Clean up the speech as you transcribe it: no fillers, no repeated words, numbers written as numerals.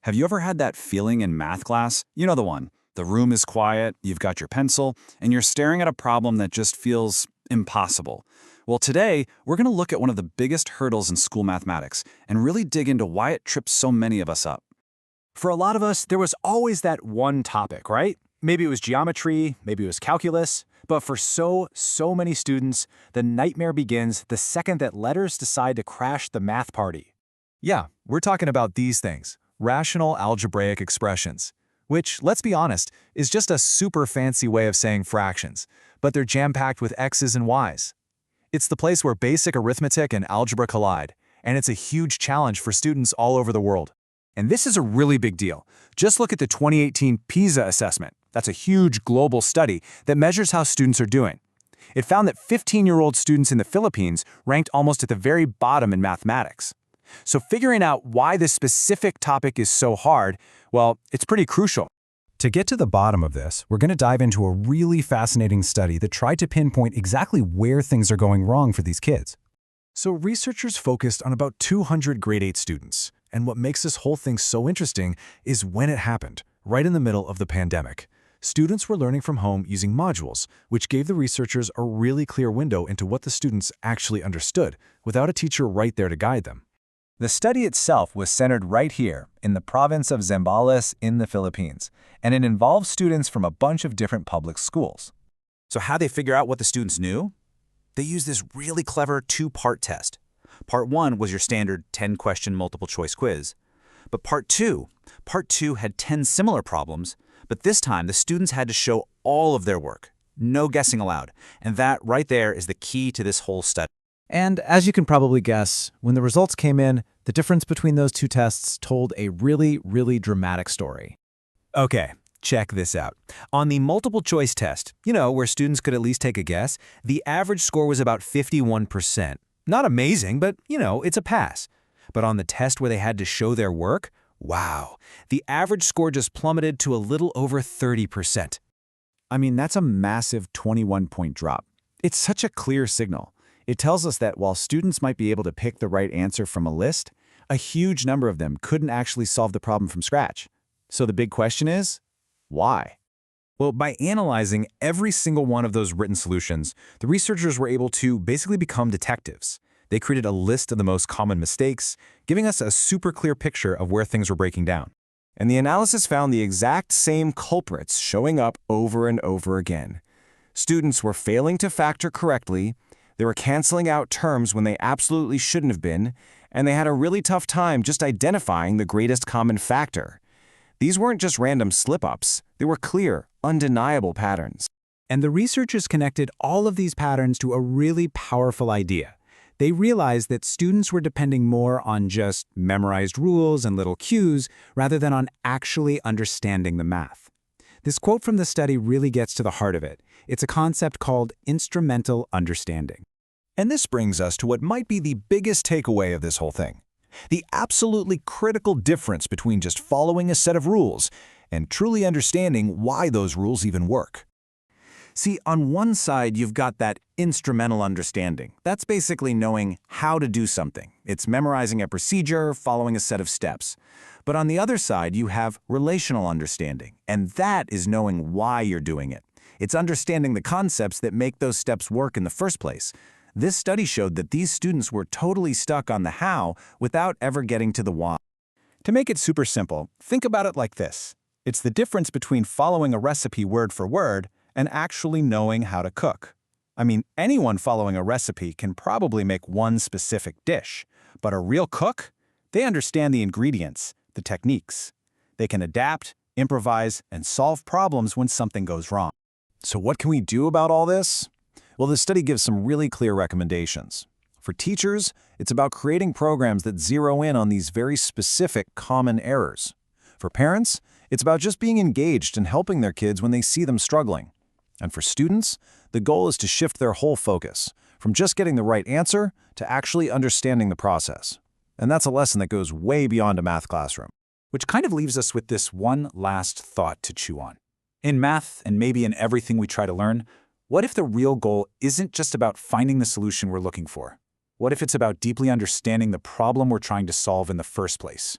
Have you ever had that feeling in math class? You know the one. The room is quiet, you've got your pencil, and you're staring at a problem that just feels impossible. Well, today, we're going to look at one of the biggest hurdles in school mathematics and really dig into why it trips so many of us up. For a lot of us, there was always that one topic, right? Maybe it was geometry, maybe it was calculus, but for so many students, the nightmare begins the second that letters decide to crash the math party. Yeah, we're talking about these things, rational algebraic expressions, which, let's be honest, is just a super fancy way of saying fractions, but they're jam-packed with x's and y's. It's the place where basic arithmetic and algebra collide, and it's a huge challenge for students all over the world. And this is a really big deal. Just look at the 2018 PISA assessment. That's a huge global study that measures how students are doing. It found that 15-year-old students in the Philippines ranked almost at the very bottom in mathematics. So figuring out why this specific topic is so hard, well, it's pretty crucial. To get to the bottom of this, we're going to dive into a really fascinating study that tried to pinpoint exactly where things are going wrong for these kids. So researchers focused on about 200 grade 8 students, and what makes this whole thing so interesting is when it happened, right in the middle of the pandemic. Students were learning from home using modules, which gave the researchers a really clear window into what the students actually understood, without a teacher right there to guide them. The study itself was centered right here in the province of Zambales in the Philippines, and it involved students from a bunch of different public schools. So how'd they figure out what the students knew? They used this really clever two-part test. Part 1 was your standard 10-question multiple-choice quiz. But Part 2 had 10 similar problems, but this time the students had to show all of their work. No guessing allowed. And that right there is the key to this whole study. And as you can probably guess, when the results came in, the difference between those two tests told a really dramatic story. Okay, check this out. On the multiple choice test, where students could at least take a guess, the average score was about 51%. Not amazing, but, it's a pass. But on the test where they had to show their work, wow, the average score just plummeted to a little over 30%. I mean, that's a massive 21-point drop. It's such a clear signal. It tells us that while students might be able to pick the right answer from a list, a huge number of them couldn't actually solve the problem from scratch. So the big question is, why? Well, by analyzing every single one of those written solutions, the researchers were able to basically become detectives. They created a list of the most common mistakes, giving us a super clear picture of where things were breaking down. And the analysis found the exact same culprits showing up over and over again. Students were failing to factor correctly, they were canceling out terms when they absolutely shouldn't have been, and they had a really tough time just identifying the greatest common factor. These weren't just random slip-ups, they were clear, undeniable patterns. And the researchers connected all of these patterns to a really powerful idea. They realized that students were depending more on just memorized rules and little cues rather than on actually understanding the math. This quote from the study really gets to the heart of it. It's a concept called instrumental understanding. And this brings us to what might be the biggest takeaway of this whole thing. The absolutely critical difference between just following a set of rules and truly understanding why those rules even work. See, on one side, you've got that instrumental understanding. That's basically knowing how to do something. It's memorizing a procedure, following a set of steps. But on the other side, you have relational understanding, and that is knowing why you're doing it. It's understanding the concepts that make those steps work in the first place. This study showed that these students were totally stuck on the how without ever getting to the why. To make it super simple, think about it like this. It's the difference between following a recipe word for word and actually knowing how to cook. I mean, anyone following a recipe can probably make one specific dish, but a real cook, they understand the ingredients, the techniques. They can adapt, improvise, and solve problems when something goes wrong. So what can we do about all this? Well, the study gives some really clear recommendations. For teachers, it's about creating programs that zero in on these very specific common errors. For parents, it's about just being engaged and helping their kids when they see them struggling. And for students, the goal is to shift their whole focus, from just getting the right answer to actually understanding the process. And that's a lesson that goes way beyond a math classroom. Which kind of leaves us with this one last thought to chew on. In math, and maybe in everything we try to learn, what if the real goal isn't just about finding the solution we're looking for? What if it's about deeply understanding the problem we're trying to solve in the first place?